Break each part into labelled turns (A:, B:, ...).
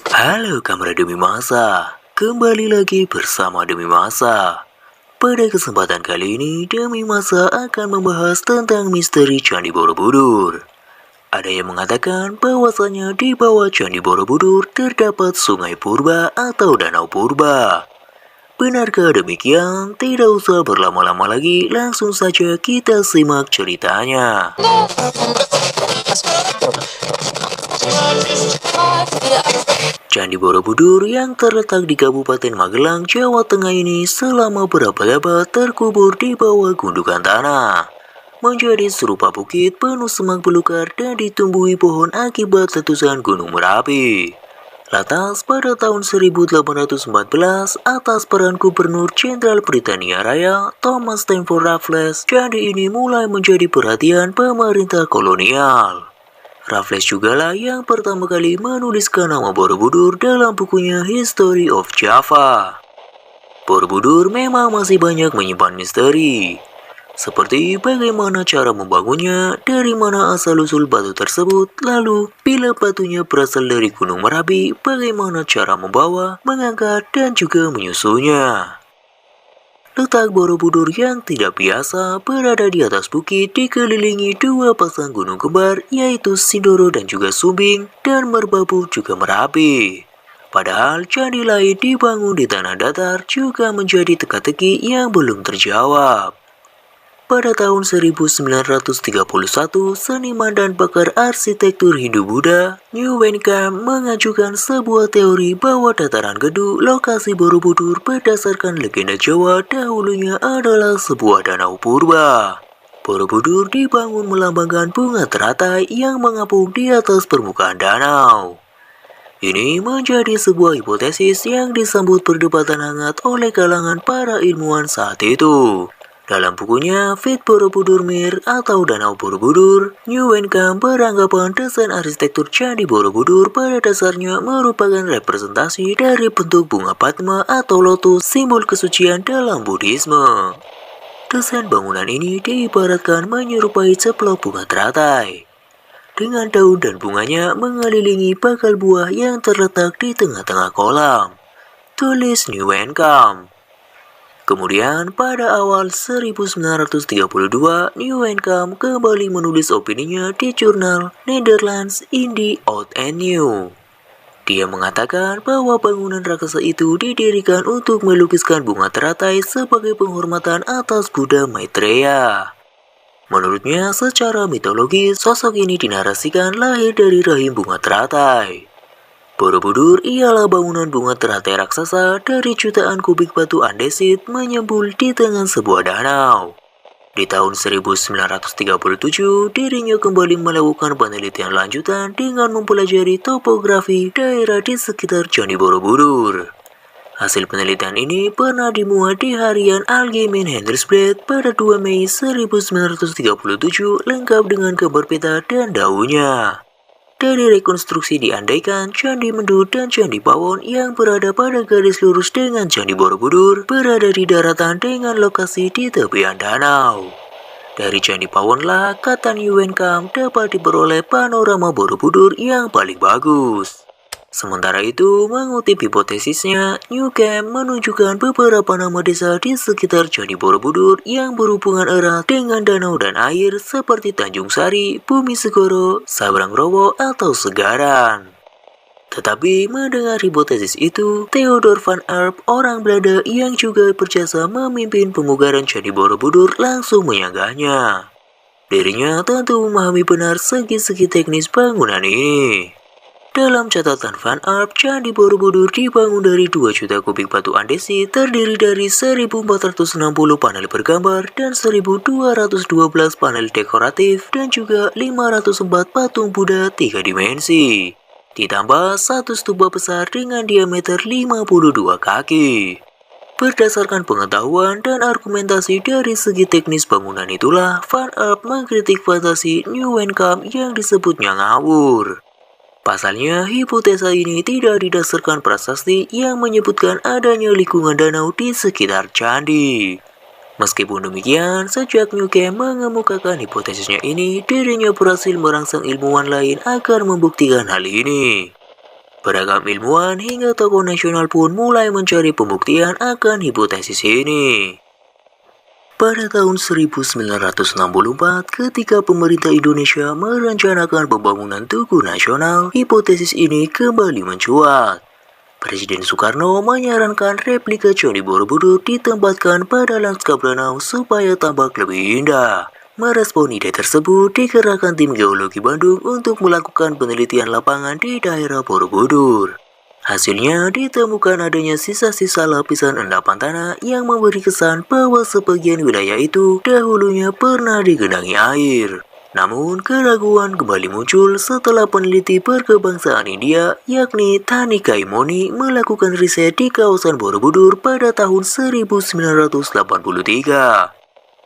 A: Halo kamera Demi Masa, kembali lagi bersama Demi Masa. Pada kesempatan kali ini, Demi Masa akan membahas tentang misteri Candi Borobudur. Ada yang mengatakan bahwasanya di bawah Candi Borobudur terdapat sungai purba atau danau purba. Benarkah demikian? Tidak usah berlama-lama lagi, langsung saja kita simak ceritanya. Candi Borobudur yang terletak di Kabupaten Magelang, Jawa Tengah ini selama berabad-abad terkubur di bawah gundukan tanah. Menjadi serupa bukit penuh semak belukar dan ditumbuhi pohon akibat letusan Gunung Merapi. Lantas pada tahun 1814 atas peran Gubernur Jenderal Britania Raya Thomas Stamford Raffles, candi ini mulai menjadi perhatian pemerintah kolonial. Raffles jugalah yang pertama kali menuliskan nama Borobudur dalam bukunya History of Java. Borobudur memang masih banyak menyimpan misteri, seperti bagaimana cara membangunnya, dari mana asal-usul batu tersebut, lalu bila batunya berasal dari Gunung Merapi, bagaimana cara membawa, mengangkat, dan juga menyusunnya. Letak Borobudur yang tidak biasa berada di atas bukit dikelilingi dua pasang gunung kembar, yaitu Sindoro dan juga Sumbing, dan Merbabu juga Merapi. Padahal candi lain dibangun di tanah datar juga menjadi teka-teki yang belum terjawab. Pada tahun 1931, seniman dan pakar arsitektur Hindu-Buddha, New Wenkam mengajukan sebuah teori bahwa dataran Gedu, lokasi Borobudur berdasarkan legenda Jawa dahulunya adalah sebuah danau purba. Borobudur dibangun melambangkan bunga teratai yang mengapung di atas permukaan danau. Ini menjadi sebuah hipotesis yang disambut perdebatan hangat oleh kalangan para ilmuwan saat itu. Dalam bukunya Fit Borobudur Mir atau Danau Borobudur, New Wenkam beranggapan desain arsitektur Candi Borobudur pada dasarnya merupakan representasi dari bentuk bunga Padma atau lotus, simbol kesucian dalam Buddhisme. Desain bangunan ini diibaratkan menyerupai ceplok bunga teratai, dengan daun dan bunganya mengelilingi bakal buah yang terletak di tengah-tengah kolam. Tulis New Wenkam. Kemudian pada awal 1932, New Wenkam kembali menulis opininya di jurnal Netherlands in the Old and New. Dia mengatakan bahwa bangunan raksasa itu didirikan untuk melukiskan bunga teratai sebagai penghormatan atas Buddha Maitreya. Menurutnya, secara mitologis, sosok ini dinarasikan lahir dari rahim bunga teratai. Borobudur ialah bangunan bunga teratai raksasa dari jutaan kubik batu andesit menyembul di tengah sebuah danau. Di tahun 1937, dirinya kembali melakukan penelitian lanjutan dengan mempelajari topografi daerah di sekitar Candi Borobudur. Hasil penelitian ini pernah dimuat di harian Algemeen Handelsblad pada 2 Mei 1937 lengkap dengan gambar peta dan daunnya. Dari rekonstruksi diandaikan Candi Mendut dan Candi Pawon yang berada pada garis lurus dengan Candi Borobudur berada di daratan dengan lokasi di tepian danau. Dari Candi Pawonlah, kata New Wenkam, dapat diperoleh panorama Borobudur yang paling bagus. Sementara itu, mengutip hipotesisnya, New Wenkam menunjukkan beberapa nama desa di sekitar Candi Borobudur yang berhubungan erat dengan danau dan air seperti Tanjung Sari, Bumi Segoro, Sabrangrowo, atau Segaran. Tetapi mendengar hipotesis itu, Theodor van Erp, orang Belanda yang juga berjasa memimpin pemugaran Candi Borobudur, langsung menyanggahnya. Dirinya tentu memahami benar segi-segi teknis bangunan ini. Dalam catatan Van Erp, Candi Borobudur dibangun dari 2 juta kubik batu andesit, terdiri dari 1460 panel bergambar dan 1212 panel dekoratif dan juga 504 patung Buddha 3 dimensi. Ditambah 1 stupa besar dengan diameter 52 kaki. Berdasarkan pengetahuan dan argumentasi dari segi teknis bangunan itulah, Van Erp mengkritik fantasi New Wenkam yang disebutnya ngawur. Pasalnya, hipotesa ini tidak didasarkan prasasti yang menyebutkan adanya lingkungan danau di sekitar candi. Meskipun demikian, sejak Newcomb mengemukakan hipotesisnya ini, dirinya berhasil merangsang ilmuwan lain agar membuktikan hal ini. Beragam ilmuwan hingga tokoh nasional pun mulai mencari pembuktian akan hipotesis ini. Pada tahun 1964, ketika pemerintah Indonesia merencanakan pembangunan Tugu Nasional, hipotesis ini kembali mencuat. Presiden Soekarno menyarankan replika Candi Borobudur ditempatkan pada lanskap danau supaya tampak lebih indah. Merespon ide tersebut, dikerahkan tim geologi Bandung untuk melakukan penelitian lapangan di daerah Borobudur. Hasilnya ditemukan adanya sisa-sisa lapisan endapan tanah yang memberi kesan bahwa sebagian wilayah itu dahulunya pernah digenangi air. Namun, keraguan kembali muncul setelah peneliti berkebangsaan India, yakni Tanikai Moni, melakukan riset di kawasan Borobudur pada tahun 1983.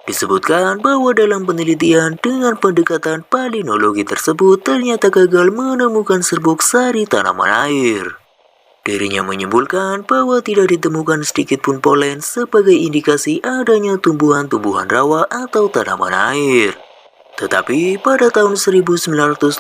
A: Disebutkan bahwa dalam penelitian dengan pendekatan palinologi tersebut ternyata gagal menemukan serbuk sari tanaman air. Dirinya menyimpulkan bahwa tidak ditemukan sedikit pun polen sebagai indikasi adanya tumbuhan-tumbuhan rawa atau tanaman air. Tetapi pada tahun 1986,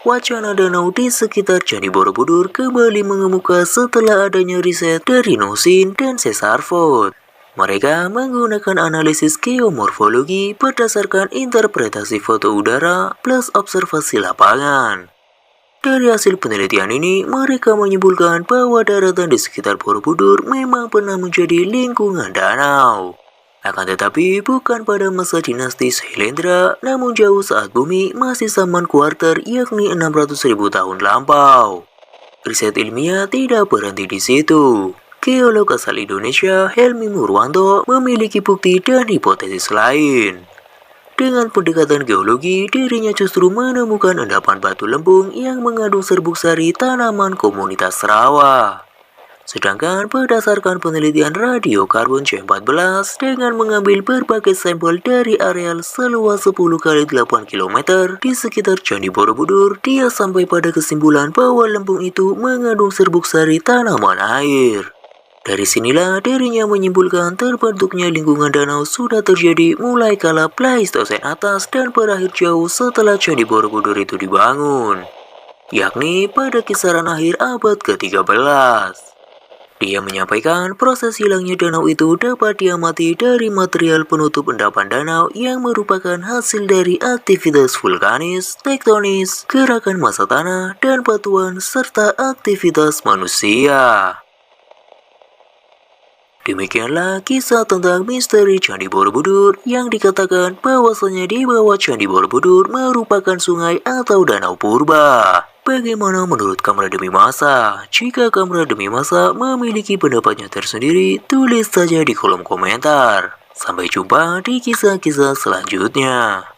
A: wacana danau di sekitar Candi Borobudur kembali mengemuka setelah adanya riset dari Nosin dan Cesarford. Mereka menggunakan analisis geomorfologi berdasarkan interpretasi foto udara plus observasi lapangan. Dari hasil penelitian ini, mereka menyimpulkan bahwa daratan di sekitar Borobudur memang pernah menjadi lingkungan danau. Akan tetapi, bukan pada masa dinasti Sailendra, namun jauh saat bumi masih zaman kuarter yakni 600.000 tahun lampau. Riset ilmiah tidak berhenti di situ. Geolog asal Indonesia, Helmi Murwanto, memiliki bukti dan hipotesis lain. Dengan pendekatan geologi, dirinya justru menemukan endapan batu lempung yang mengandung serbuk sari tanaman komunitas rawa. Sedangkan berdasarkan penelitian radiokarbon C14 dengan mengambil berbagai sampel dari areal seluas 10 kali 8 km di sekitar Candi Borobudur, dia sampai pada kesimpulan bahwa lempung itu mengandung serbuk sari tanaman air. Dari sinilah dirinya menyimpulkan terbentuknya lingkungan danau sudah terjadi mulai kala Pleistosen atas dan berakhir jauh setelah Candi Borobudur itu dibangun, yakni pada kisaran akhir abad ke-13. Dia menyampaikan proses hilangnya danau itu dapat diamati dari material penutup endapan danau yang merupakan hasil dari aktivitas vulkanis, tektonis, gerakan massa tanah, dan batuan, serta aktivitas manusia. Demikianlah kisah tentang misteri Candi Borobudur yang dikatakan bahwasanya di bawah Candi Borobudur merupakan sungai atau danau purba. Bagaimana menurut Kamera Demi Masa? Jika Kamera Demi Masa memiliki pendapatnya tersendiri, tulis saja di kolom komentar. Sampai jumpa di kisah-kisah selanjutnya.